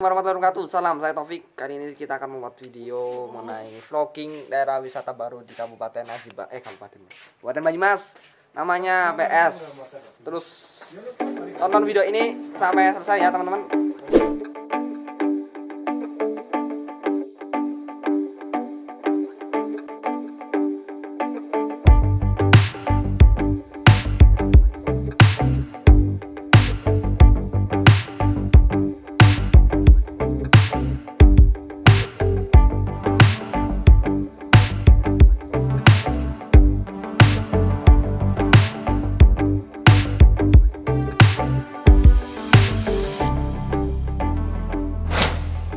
Warahmatullahi wabarakatuh. Salam, saya Taufik. Kali ini kita akan membuat video mengenai vlogging daerah wisata baru di Kabupaten Kabupaten Banyumas. Namanya PS. Terus tonton video ini sampai selesai ya, teman-teman.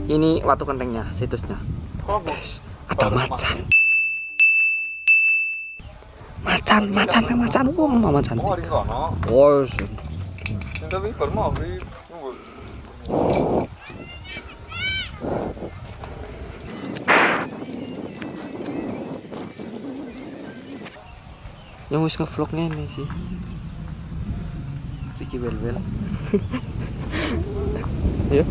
Ini Watu Kentengnya, situsnya. Guys, ada macan. Macan. Mama cantik. Oh, yang wis nge-vlognya ini sih. Ricky Bel. Ya.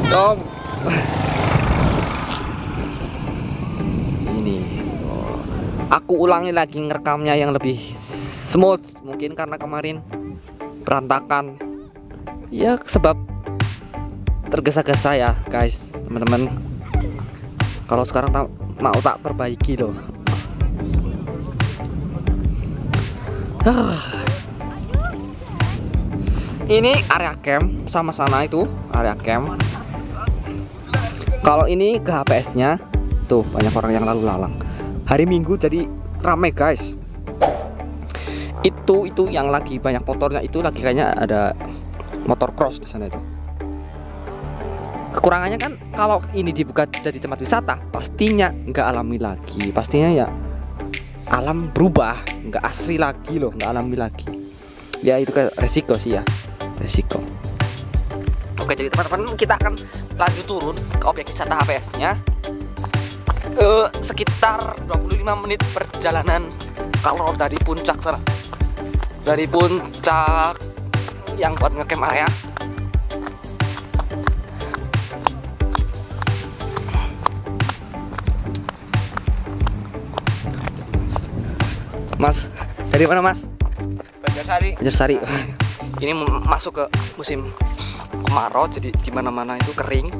Tom. Ini aku ulangi lagi ngerekamnya yang lebih smooth, mungkin karena kemarin berantakan ya, sebab tergesa-gesa ya guys, teman-teman. Kalau sekarang mau tak perbaiki loh. Ini area camp, sama sana itu area camp. Kalau ini ke HPS-nya, tuh banyak orang yang lalu lalang. Hari Minggu jadi rame guys. Itu yang lagi banyak motornya, itu lagi kayaknya ada motor cross di sana itu. Kekurangannya kan kalau ini dibuka jadi tempat wisata, pastinya nggak alami lagi. Pastinya ya alam berubah, nggak asri lagi loh, nggak alami lagi. Ya itu kayak resiko sih ya, resiko. Oke, jadi teman-teman, kita akan lanjut turun ke objek wisata HPS-nya. Sekitar 25 menit perjalanan kalau dari puncak sana. Dari puncak yang buat ngecamp area. Mas, dari mana Mas? Banjarsari. Ini masuk ke musim kemarau, jadi di mana-mana itu kering.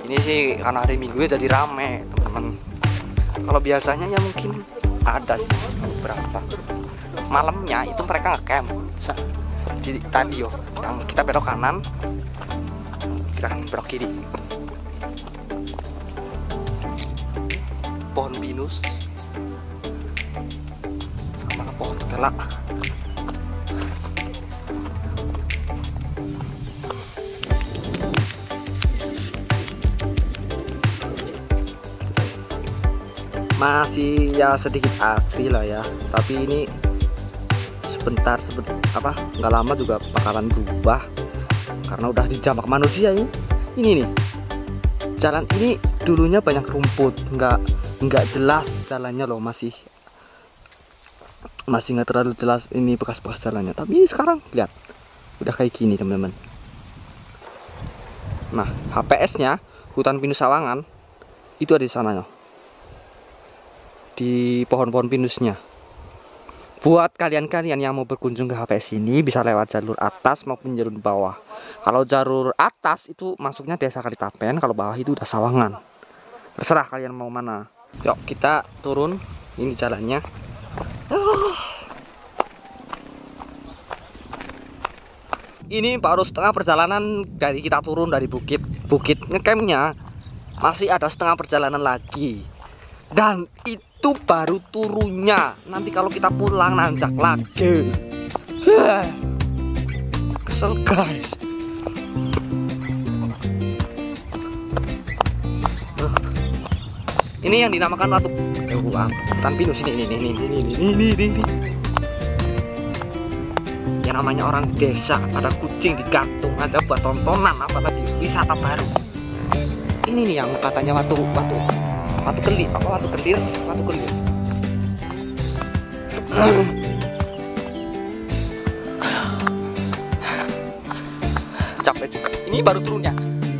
Ini sih karena hari Minggu jadi rame, teman-teman. Kalau biasanya ya mungkin ada sih beberapa. Malamnya itu mereka ngecamp. Jadi tadi yo, yang kita belok kanan, kita akan belok kiri. Pohon pinus sama pohon kelak. Masih ya sedikit asri lah ya, tapi ini sebentar nggak lama juga bakalan berubah karena udah dijambak manusia ini. Ini nih jalan ini dulunya banyak rumput, nggak jelas jalannya loh, masih nggak terlalu jelas ini bekas-bekas jalannya, tapi sekarang lihat udah kayak gini teman-teman. Nah, HPS-nya hutan pinus Sawangan itu ada di sana ya, di pohon-pohon pinusnya. Buat kalian-kalian yang mau berkunjung ke HPS ini bisa lewat jalur atas maupun jalur bawah. Kalau jalur atas itu masuknya Desa Kalitapen, kalau bawah itu udah Sawangan. Terserah kalian mau mana. Yuk kita turun, ini jalannya. Ini baru setengah perjalanan dari kita turun dari bukit ngecampnya, masih ada setengah perjalanan lagi. Dan itu baru turunnya. Nanti kalau kita pulang nanjak lagi. Kesel guys. Ini yang dinamakan Watu hutan pinus ini. Yang namanya orang desa, ada kucing digantung aja buat tontonan, apalagi wisata baru. Ini nih yang katanya watu kelir. Capek juga. Ini baru turunnya.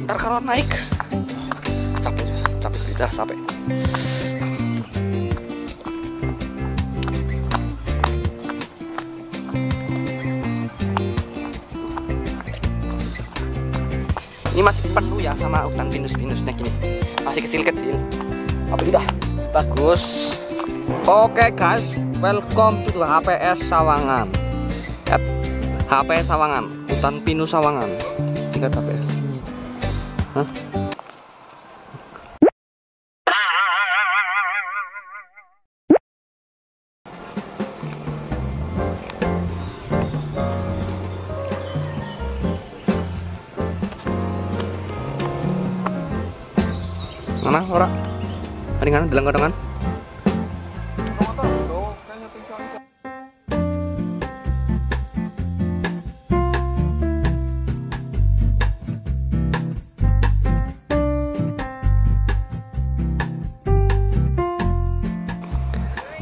Ntar kalau naik capek udah sampai. Ini masih penuh ya sama hutan pinus-pinusnya gini. Masih kecil-kecil. Tapi udah bagus. Oke guys, welcome to HPS Sawangan. HPS Sawangan, hutan pinus Sawangan. Singkat HPS. Hah? Mana ora? Palingan dalam godongan.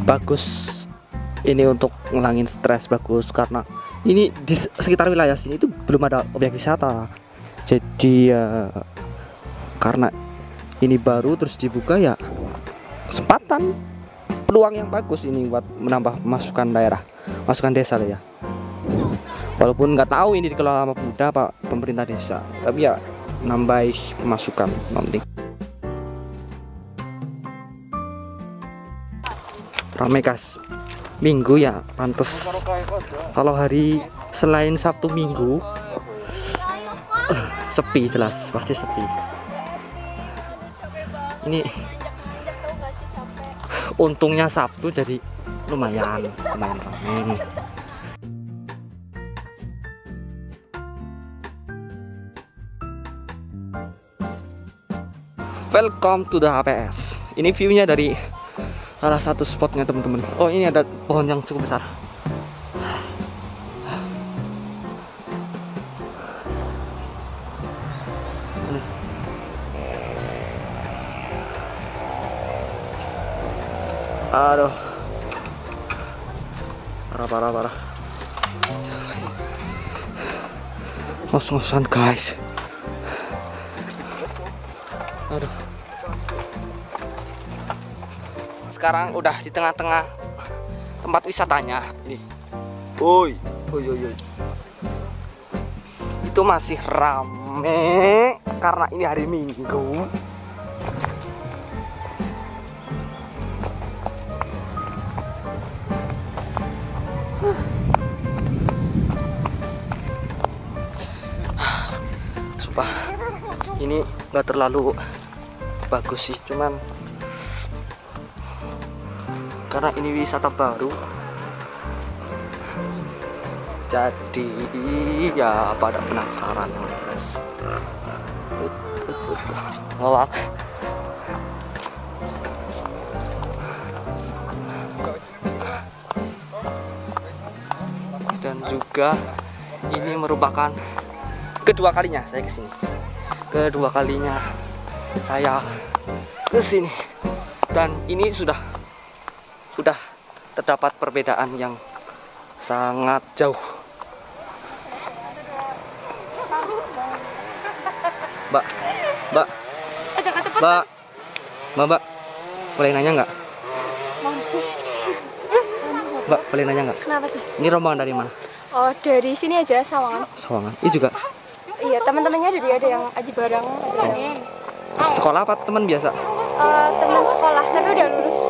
Bagus. Ini untuk ngilangin stres, bagus karena ini di sekitar wilayah sini itu belum ada objek wisata. Jadi karena ini baru terus dibuka ya, kesempatan peluang yang bagus ini buat menambah masukan daerah, masukan desa ya. Walaupun nggak tahu ini dikelola sama Pemuda apa pemerintah desa, tapi ya nambah pemasukan penting. Ramai guys, Minggu ya pantes. Kalau hari selain Sabtu Minggu sepi, jelas pasti sepi. Ini untungnya Sabtu jadi lumayan ramai. Welcome to the HPS. Ini viewnya dari salah satu spotnya teman-teman. Oh, ini ada pohon yang cukup besar. Aduh, parah. Ngos-ngosan guys. Aduh. Sekarang udah di tengah-tengah tempat wisatanya. Nih. Oi. Itu masih rame karena ini hari Minggu. Sumpah, ini nggak terlalu bagus sih, cuman karena ini wisata baru, jadi ya pada penasaran jelas. Lawak. Dan juga ini merupakan kedua kalinya saya kesini. Kedua kalinya saya kesini, dan ini sudah terdapat perbedaan yang sangat jauh. Mbak, boleh nanya nggak? Mbak, boleh nanya nggak? Kenapa sih? Ini rombongan dari mana? Oh, dari sini aja, Sawangan. Sawangan. Ini juga. Iya, teman-temannya jadi ada yang Aji Barang, Sekolah apa teman biasa? teman sekolah, tapi udah lulus.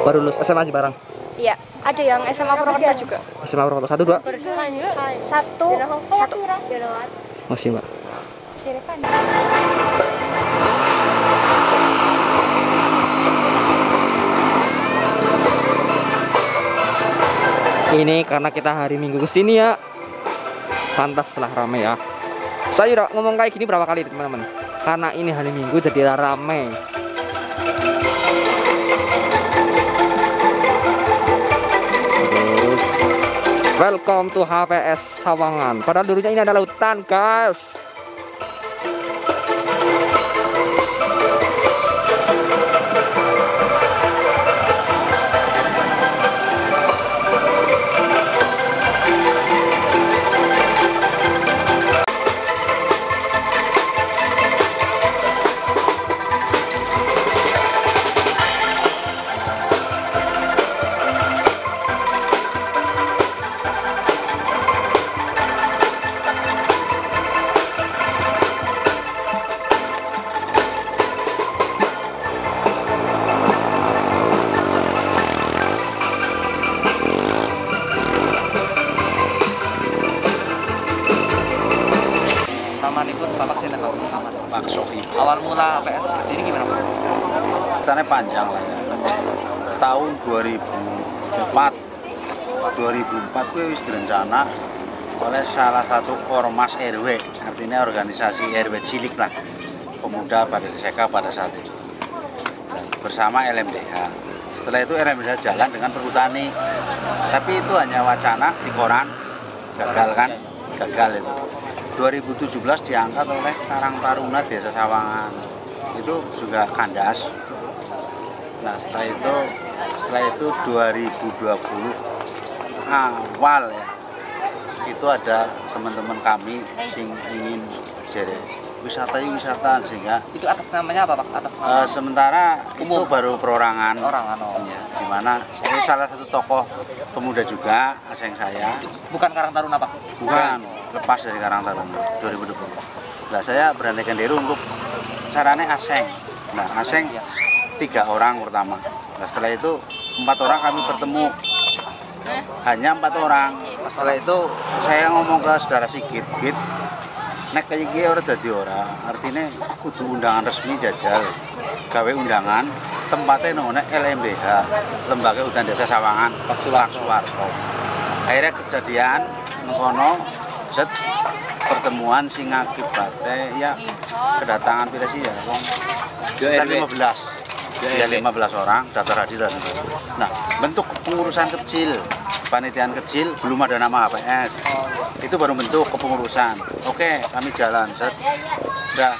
Baru lulus SMA Aji Barang. Iya, ada yang SMA Purwokerto juga. SMA Purwokerto 1, 2? Satu. Masih, Mbak. Ini karena kita hari Minggu kesini ya, pantas lah ramai ya. Saya udah ngomong kayak gini berapa kali teman-teman, karena ini hari Minggu jadi ramai. Terus welcome to HPS Sawangan. Padahal dulunya ini adalah hutan guys. Awal mula PS seperti ini gimana Pak? Ceritanya panjang lah ya. Tahun 2004 gue wis direncana oleh salah satu ormas RW, artinya organisasi RW cilik lah, pemuda pada Deseka pada saat itu, bersama LMDH. Setelah itu LMDH jalan dengan perhutani, tapi itu hanya wacana di koran, gagal kan, gagal itu. 2017 diangkat oleh Karang Taruna Desa Sawangan, itu juga kandas. Nah setelah itu 2020 awal ya, itu ada teman-teman kami sing ingin jadi wisata sehingga Itu atas namanya apa Pak? Atas nama sementara umum. itu baru perorangan. Orangan. Oh. Ya, di mana saya salah satu tokoh pemuda juga, asing saya. Bukan Karang Taruna Pak? Bukan, lepas dari Karang Taruna 2020. Nah, saya beranikan diri untuk caranya aseng. Nah, aseng 3 orang pertama. Nah, setelah itu 4 orang kami bertemu. Hanya 4 orang. Setelah itu saya ngomong ke saudara Sigit, Git, nek kayak gini orang dadi ora, artinya kudu undangan resmi jajal, gawe undangan tempatnya namanya LMDH, Lembaga Hutan Desa Sawangan, Pak Suwarto. Akhirnya kejadian mengkono set pertemuan sing akibatnya ya kedatangan pilih sih ya, sekitar 15 orang daftar hadir dan nah bentuk pengurusan kecil, panitiaan kecil, belum ada nama HPS, itu baru bentuk kepengurusan. Oke, kami jalan set, udah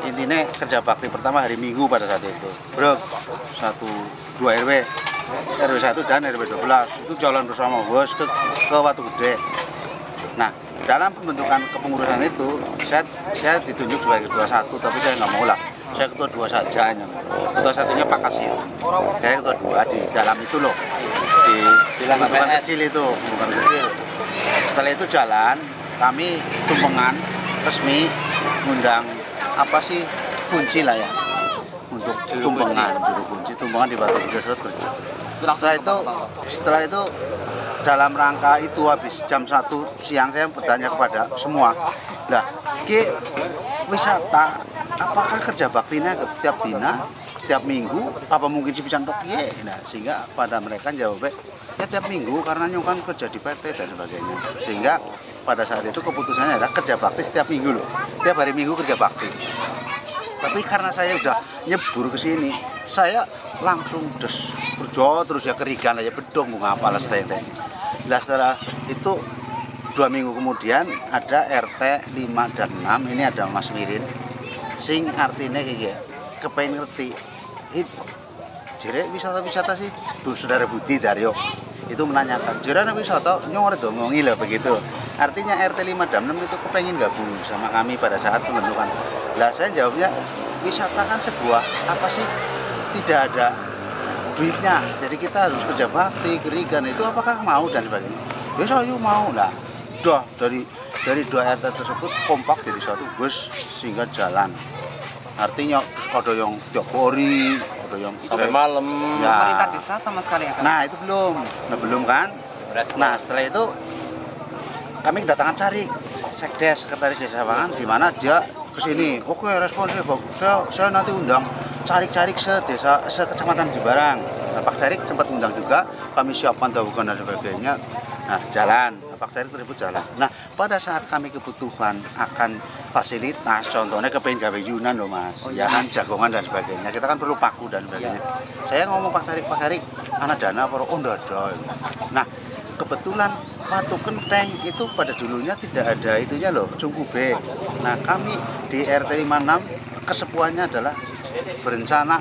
intinya kerja bakti pertama hari Minggu pada saat itu bro, 2 RW 1 dan RW 12 itu jalan bersama bos ke Watu Gede. Nah dalam pembentukan kepengurusan itu saya ditunjuk sebagai ketua 1, tapi saya nggak mau lah, saya ketua 2 saja hanya. Ketua satunya Pak Kasih, saya ketua 2 di dalam itu loh, di pembentukan kecil itu, pembentukan kecil. Setelah itu jalan, kami tumpengan resmi ngundang apa sih kunci lah ya, untuk tumpengan, juru kunci tumpengan di Batu Gede kerja. Setelah itu dalam rangka itu habis jam 1 siang saya bertanya kepada semua, lah ki wisata apakah kerja baktinya tiap dina, tiap minggu, apa mungkin si pisan tok piye? Nah, sehingga pada mereka jawab ya tiap minggu karena nyong kan kerja di PT dan sebagainya. Sehingga pada saat itu keputusannya adalah kerja bakti setiap minggu loh. Tiap hari Minggu kerja bakti. Tapi karena saya udah nyebur ke sini, saya langsung kerja terus ya kerigan aja bedong mau ngapal setelah. Nah, setelah itu 2 minggu kemudian ada RT 5 dan 6, ini ada Mas Mirin. Sing artinya kayak kepengen ngerti. Jere wisata-wisata sih, Bu Saudara Budi Daryo itu menanyakan, jere wisata nyong ora ngomongi lah begitu. Artinya RT 5 dan 6 itu kepengen gabung sama kami pada saat pembentukan. Lah saya jawabnya, wisata kan sebuah apa sih? Tidak ada duitnya. Jadi kita harus kerja bakti, kerigan itu apakah mau dan sebagainya. Ya saya mau lah. Dari 2 RT tersebut kompak jadi satu bus sehingga jalan. Artinya terus ada yang tiap hari, ada yang sampai malam. Ya. Pemerintah desa sama sekali ya? Nah itu belum kan? Nah setelah itu kami kedatangan cari Sekdes Sekretaris Desa Sawangan, di mana dia kesini. Oke, responsnya bagus. Saya nanti undang Carik-Carik sekecamatan Jimbarang. Nah, Pak Carik sempat undang juga, kami siapkan dahukan dan sebagainya. Nah jalan, Pak Carik tersebut jalan. Nah pada saat kami kebutuhan akan fasilitas, contohnya kepengen gawe Yunan loh mas, ya kan jagongan dan sebagainya. Kita kan perlu paku dan sebagainya. Saya ngomong Pak Carik, anak dana apa? Oh enggak ada. Nah kebetulan Watu Kenteng itu pada dulunya tidak ada itunya loh, Cungkube. Nah kami di RT 56 kesepuannya adalah berencana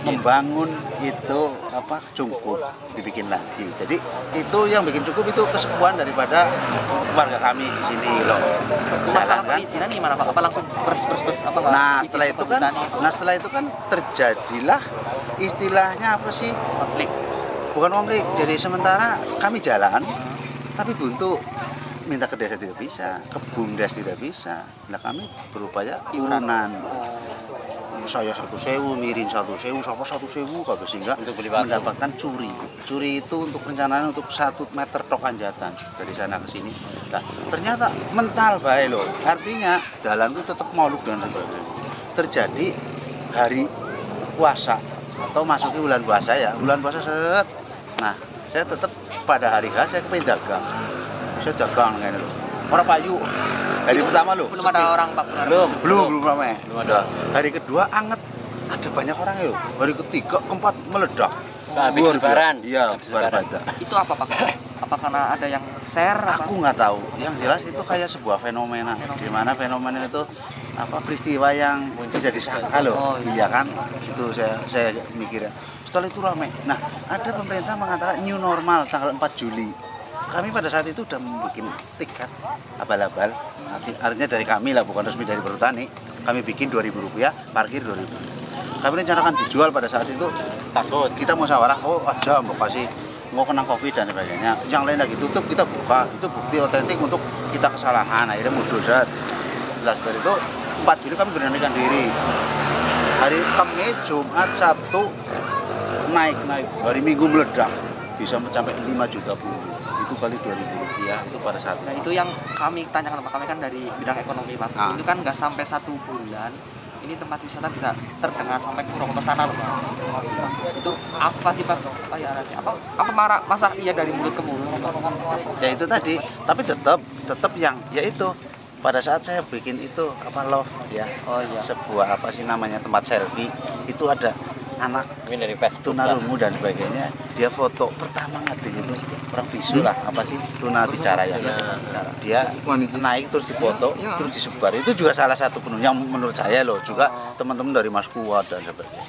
membangun itu apa Cungkup dibikin lagi. Jadi itu yang bikin Cungkup itu kesepuan daripada warga kami di sini loh. Masalah perizinan gimana Pak? Apa langsung bers apa enggak? Nah setelah itu kan terjadilah istilahnya apa sih? Konflik. Bukan konflik. Jadi sementara kami jalan tapi buntu, minta ke desa tidak bisa, ke BUMDes tidak bisa. Nah kami berupaya iuran. Saya 1.000, Mirin 1.000, siapa 1.000 kalau sehingga mendapatkan curi. Curi itu untuk perencanaan untuk 1 meter tok anjatan dari sana ke sini. Nah, ternyata mental baik loh. Artinya jalan itu tetap mauluk dan sebagainya. terjadi hari puasa atau masuki bulan puasa ya, bulan puasa set. Nah, saya tetap pada hari H saya kepengen dagang. Saya dagang kayak gitu. Orang payu. Hari pertama loh. Belum ada orang Pak. Belum ramai. Belum ada. Hari kedua anget. Ada banyak orang ya loh. Hari ketiga, keempat meledak. Habis lebaran. Iya, habis lebaran. Itu apa Pak? Apa karena ada yang share? Aku nggak tahu. Yang jelas itu kayak sebuah fenomena. Di mana fenomena itu apa peristiwa yang tidak disangka loh. Oh, iya kan? Itu saya mikirnya. Setelah itu ramai. Nah, ada pemerintah mengatakan new normal tanggal 4 Juli. Kami pada saat itu udah membuat tiket abal-abal. Artinya dari kami lah, bukan resmi dari Perhutani. Kami bikin Rp2.000, parkir Rp2.000. Kami rencanakan dijual pada saat itu. Takut. Kita mau musyawarah, oh ada mau kasih, mau kena Covid dan sebagainya. Yang lain lagi tutup, kita buka. Itu bukti otentik untuk kita kesalahan. Akhirnya mudosat. Setelah itu 4 Juli kami beranikan diri. Hari Kamis, Jumat, Sabtu naik. Hari Minggu meledak. Bisa mencapai 5 juta pengunjung. Itu kali Rp2.000 itu pada saat Nah itu yang kami tanyakan Pak, kami kan dari bidang ekonomi Pak. Itu kan nggak sampai 1 bulan, ini tempat wisata bisa terdengar sampai Purwokerto sana loh Pak. Itu apa sih Pak? Oh ya apa masa iya dari mulut ke mulut? ya itu tadi, tapi tetap yang yaitu pada saat saya bikin itu apa love ya, Oh iya. sebuah apa sih namanya tempat selfie itu ada anak Mungkin dari Facebook lah. tunarungu dan sebagainya, dia foto pertama ngetik itu orang bisu lah apa sih tuna bicara ya, dia naik terus difoto terus disebar, itu juga salah satu penuh yang menurut saya loh, juga teman-teman dari Mas Kuat dan sebagainya.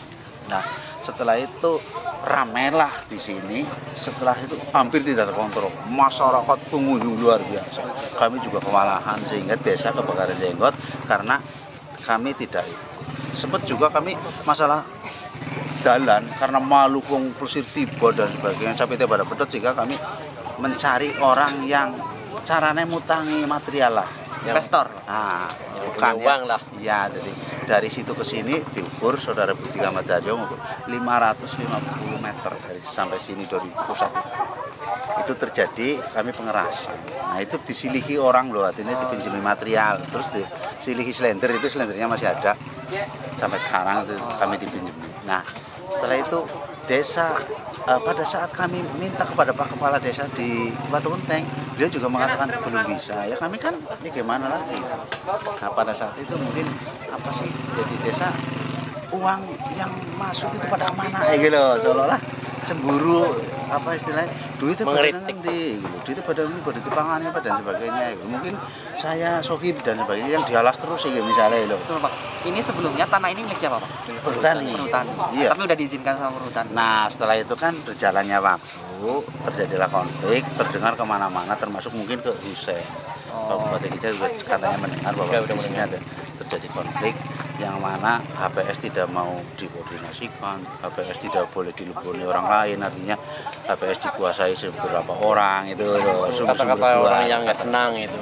Nah setelah itu ramailah di sini, setelah itu hampir tidak terkontrol, masyarakat pengunjung luar biasa, kami juga kewalahan sehingga desa kebakaran jenggot karena kami tidak sempat juga kami masalah jalan karena malu pesir tiba dan sebagainya sampai pada pedot, sehingga kami mencari orang yang caranya mutangi material lah, Investor. nah punya uang lah. ya jadi dari situ ke sini diukur saudara Budi Ahmad Daryo ngukur 550 meter dari sampai sini dari pusat itu terjadi kami pengerasan. Nah itu disilihi orang loh, artinya dipinjami material, terus disilihi slender, itu slendernya masih ada sampai sekarang, itu kami dipinjami. Nah setelah itu desa pada saat kami minta kepada Pak Kepala Desa di Batu Genteng, dia juga mengatakan belum bisa. Ya kami kan ini gimana lagi. Nah pada saat itu mungkin apa sih jadi desa uang yang masuk itu pada mana gitu loh, seolah-olah cemburu apa istilahnya duitnya pada nanti gitu, duitnya pada ini pada dipangani apa dan sebagainya gitu. Mungkin saya sohib dan sebagainya yang dialas terus gitu misalnya loh. Betul Pak. Ini sebelumnya tanah ini milik siapa Pak? Perhutani. Iya. Tapi udah diizinkan sama Perhutani. Nah setelah itu kan berjalannya waktu terjadilah konflik, terdengar kemana-mana termasuk mungkin ke Hussein. Kabupaten Kijang juga katanya mendengar bahwa di sini ada terjadi konflik yang mana HPS tidak mau dikoordinasikan, HPS tidak boleh dileboni orang lain, artinya HPS dikuasai beberapa orang itu loh, Kata-kata orang yang nggak senang itu.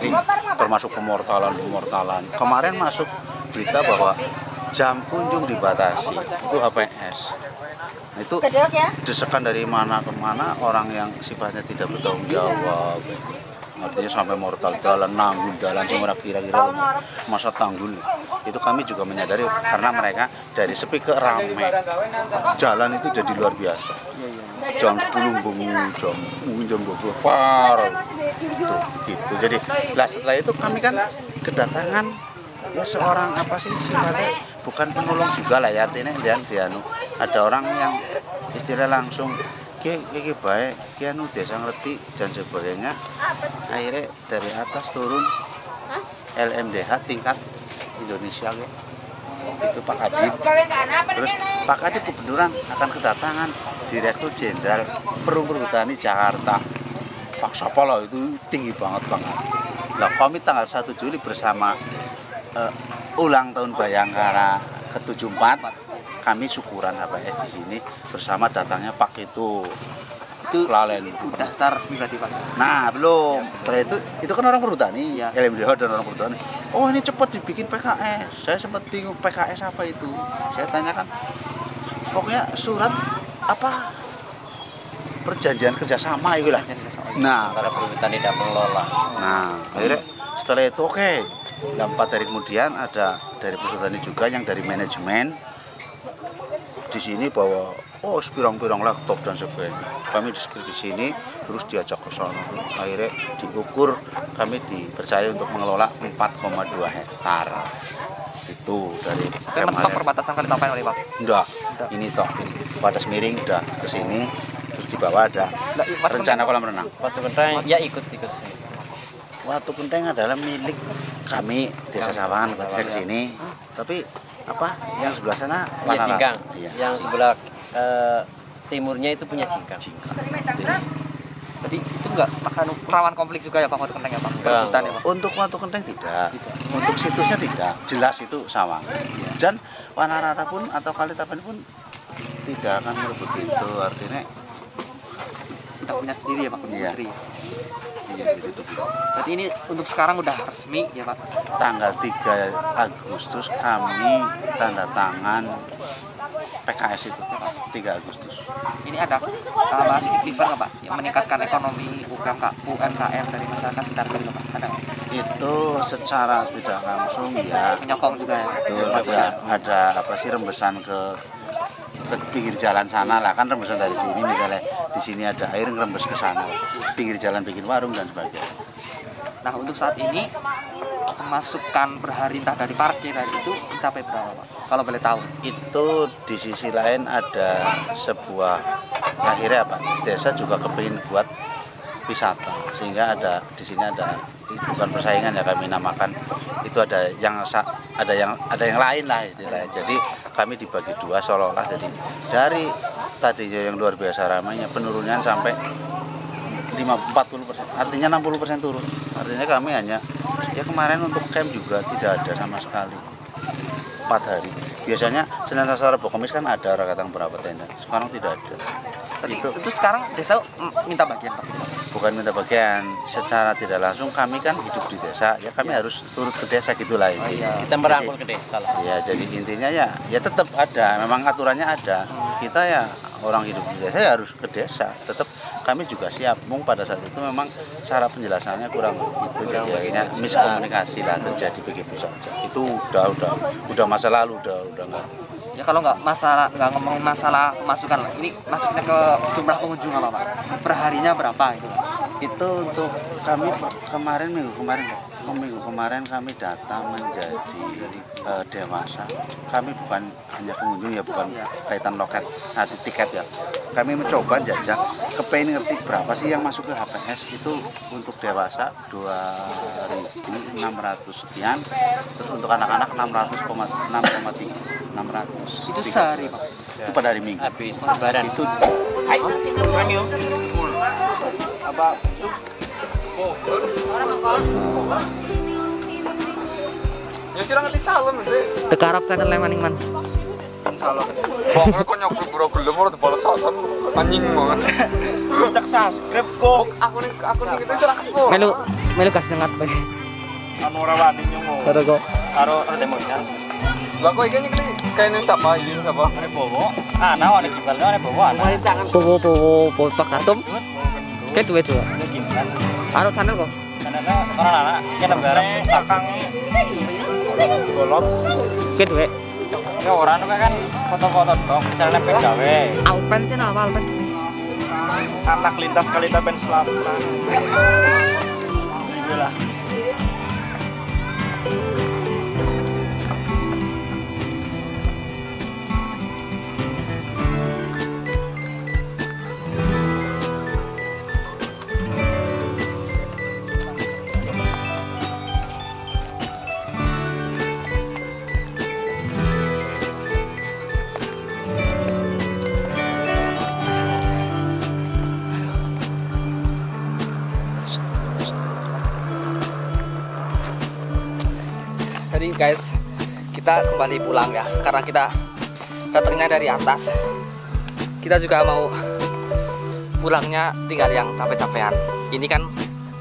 Jadi termasuk pemortalan. Kemarin masuk berita bahwa jam kunjung dibatasi, itu HPS. Nah, itu desakan dari mana ke mana, orang yang sifatnya tidak bertanggung jawab. Artinya sampai mortal jalan, nanggul jalan, semua kira-kira masa tanggul. Itu kami juga menyadari karena mereka dari sepi ke ramai. Jalan itu jadi luar biasa. Jam 10 bangun, jam 12 parah. Gitu. Jadi setelah itu kami kan kedatangan ya seorang apa sih sifatnya bukan penolong juga lah ya, artinya dia ada orang yang istilah langsung Ki baik, ki anu desa ngerti dan sebagainya. Akhirnya dari atas turun LMDH tingkat Indonesia itu Pak Kadip. Terus Pak Kadip kebetulan akan kedatangan Direktur Jenderal Perhutani Jakarta. Pak Sapala itu tinggi banget. Nah kami tanggal 1 Juli bersama ulang tahun Bayangkara ke-74. Kami syukuran HPS di sini bersama datangnya Pak itu Klalen. Udah secara resmi berarti Pak. Nah belum. Setelah itu kan orang Perhutani, ya. LMDH dan orang Perhutani. Oh ini cepat dibikin PKS. Saya sempat bingung PKS apa itu. Saya tanyakan. Pokoknya surat apa perjanjian kerjasama itu lah. Nah Antara Perhutani dan pengelola. Nah akhirnya setelah itu oke. 4 hari kemudian ada dari peserta juga yang dari manajemen di sini bahwa pirang-pirang laptop dan sebagainya. Kami di sini terus diajak ke sana. Akhirnya diukur, kami dipercaya untuk mengelola 4,2 hektar. Itu dari Mentok perbatasan Kalitapen kali Pak? Enggak. Ini toh, ini batas miring udah ke sini, terus di bawah ada rencana kolam renang. Watu Genteng ya ikut. Watu Genteng adalah milik kami Desa Sawangan, batasnya ke sini. Tapi apa yang sebelah sana Iya Cingkang. Iya. Yang sebelah timurnya itu punya Cingkang. Jadi itu enggak akan rawan konflik juga ya Pak Watu Genteng ya Pak? Enggak. Ya, Pak? Untuk Watu Genteng tidak, untuk situsnya tidak, jelas itu Sawangan. Dan Wanarata pun atau Kalitapen pun tidak akan merebut itu, artinya Kita punya sendiri ya Pak? Iya. Sendiri. iya, itu. Berarti ini untuk sekarang udah resmi ya Pak? Tanggal 3 Agustus kami tanda tangan PKS itu, 3 Agustus. Ini ada sisi cleaver nggak Pak? Yang meningkatkan ekonomi UMKM dari masyarakat sekitar sini Pak? Ada nggak? Itu secara tidak langsung ya. Menyokong juga ya? Betul, ada apa sih rembesan ke pinggir jalan sana lah, kan rembesan dari sini misalnya di sini ada air ngerembes ke sana, pinggir jalan bikin warung dan sebagainya. Nah untuk saat ini pemasukan per hari entah dari parkir itu mencapai berapa Pak? Kalau boleh tahu. Itu di sisi lain ada sebuah akhirnya apa? Desa juga kepingin buat wisata sehingga ada di sini ada itu bukan persaingan ya kami namakan itu ada yang lain lah istilahnya. Jadi kami dibagi dua seolah-olah jadi dari tadinya yang luar biasa ramainya penurunan sampai 40%, artinya 60% turun. Artinya kami hanya ya kemarin untuk camp juga tidak ada sama sekali 4 hari. Biasanya Senin Selasa Rabu Kamis kan ada orang datang berapa tenda. Sekarang tidak ada. Itu sekarang desa minta bagian Pak? Bukan minta bagian, secara tidak langsung kami kan hidup di desa, ya kami harus turut ke desa gitulah intinya. Kita merangkul ke desa lah. Ya jadi intinya ya tetap ada, memang aturannya ada. Kita ya orang hidup di desa ya harus ke desa. Tetap kami juga siap. Pada saat itu memang cara penjelasannya kurang itu jadi akhirnya miskomunikasi lah terjadi begitu saja. Itu udah masa lalu udah enggak. Ya kalau nggak ngomong masalah pemasukan, ini masuknya ke jumlah pengunjung apa Pak? Perharinya berapa itu? Itu untuk kami minggu kemarin kami data menjadi dewasa. Kami bukan hanya pengunjung ya, bukan kaitan loket nanti tiket ya. Kami mencoba jajak kepengen ngerti berapa sih yang masuk ke HPS itu untuk dewasa 2.600 sekian, terus untuk anak-anak 600,3. 600 Itu sehari Pak? Itu pada hari Minggu. Habis lebaran. Itu apa ya sih ngerti salam itu Tekarap channel maning man. salam pokoknya kok nyokul bro gelem ora dibalas salam anjing banget tak subscribe kok aku nih kita salah kok Melu kas nengat bae. anu ora wani nyongo Karo kok. Karo demonya. lah kok iki nyekli kayaknya siapa ini siapa Ada bowo. Ana ada kibal ada bowo ana. Po Pak Katum. Ket duwe tuh. Ada gimana? Anu channel kok. Karena orang anak kita bareng kakang golot Ket duwe. ya orang itu kan foto-foto dong caranya gawe. Alpen sih nama Alpen. anak lintas Kalitapen Selatan lah Jadi guys, kita kembali pulang ya, karena kita datangnya dari atas. Kita juga mau pulangnya tinggal yang capek-capean. Ini kan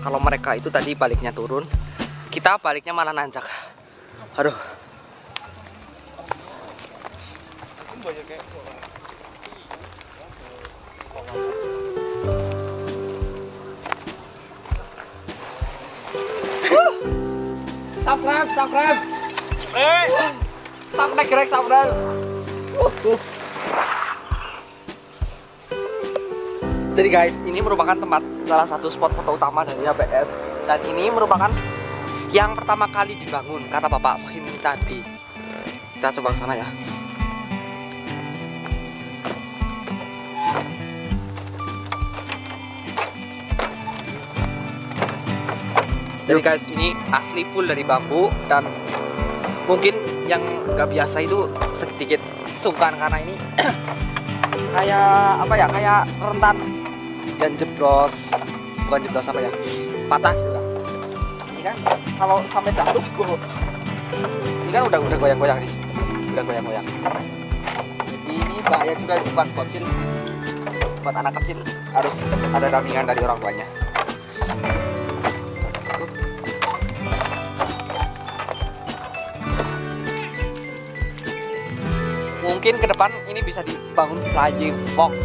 kalau mereka itu tadi baliknya turun, kita baliknya malah nanjak. Aduh. Subscribe. Sampai gerek sampai. Jadi guys, ini merupakan tempat salah satu spot foto utama dari HPS dan ini merupakan yang pertama kali dibangun kata Bapak Sohim tadi. Kita coba ke sana ya. Jadi guys, ini asli full dari bambu dan mungkin yang nggak biasa itu sedikit sungkan karena ini kayak apa ya, kayak rentan dan jeblos, bukan jeblos apa ya, patah gitu kan. Ini kan kalau sampai jatuh, ini kan udah goyang-goyang nih, udah goyang-goyang. Jadi ini bahaya juga buat bocil, buat anak kecil harus ada dampingan dari orang tuanya. Mungkin ke depan ini bisa dibangun flying fox.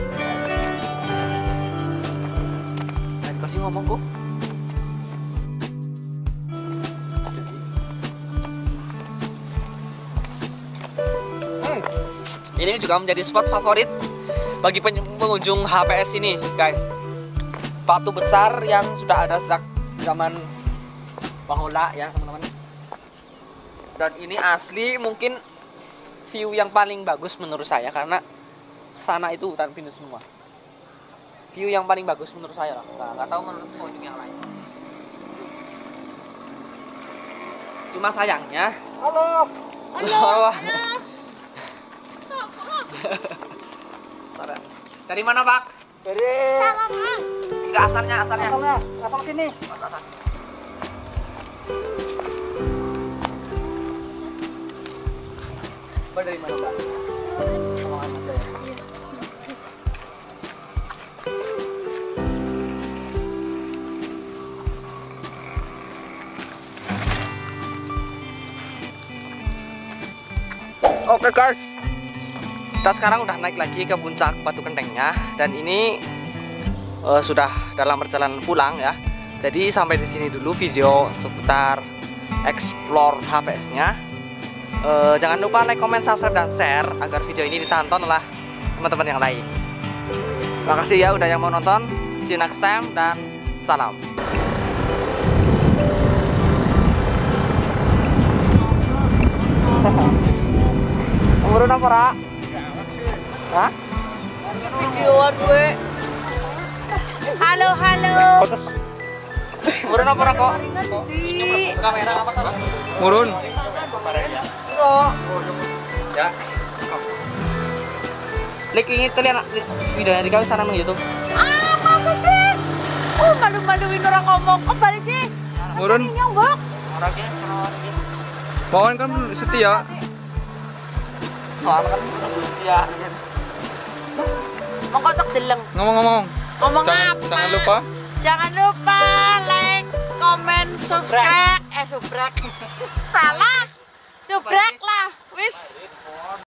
Nah, dikasih ngomongku. Ini juga menjadi spot favorit bagi pengunjung HPS ini, guys. Batu besar yang sudah ada sejak zaman Bahola ya, teman-teman. Dan ini asli mungkin view yang paling bagus menurut saya karena sana itu hutan pinus semua. View yang paling bagus menurut saya lah. Nggak tahu menurut pengunjung yang lain. Cuma sayangnya. Halo. Dari mana Pak? Dari. Enggak asalnya. Asal sini. Asal. Dari mana Pak? Oke guys, kita sekarang udah naik lagi ke puncak Batu Kentengnya dan ini sudah dalam perjalanan pulang ya. Jadi sampai di sini dulu video seputar explore HPS-nya. Jangan lupa like, comment, subscribe, dan share agar video ini ditonton oleh teman-teman yang lain. Makasih ya udah yang mau nonton. See you next time dan salam. Umurun apa, Ra? Hah? Videoan gue. Halo. Umurun apa, Ra, kok? Kamera apa salah? Murun. Ya. Like ini terlihat videonya di sana nang YouTube. Masa sih? Malu-maluin orang ngomong. Kok balik sih? Murun. Nyonggok. Orangnya Bawaan kan setia. orang kan setia. Mau kotak deleng. Ngomong-ngomong. Ngomong Jangan, apa? jangan lupa. Jangan lupa like, comment, subscribe. Salah.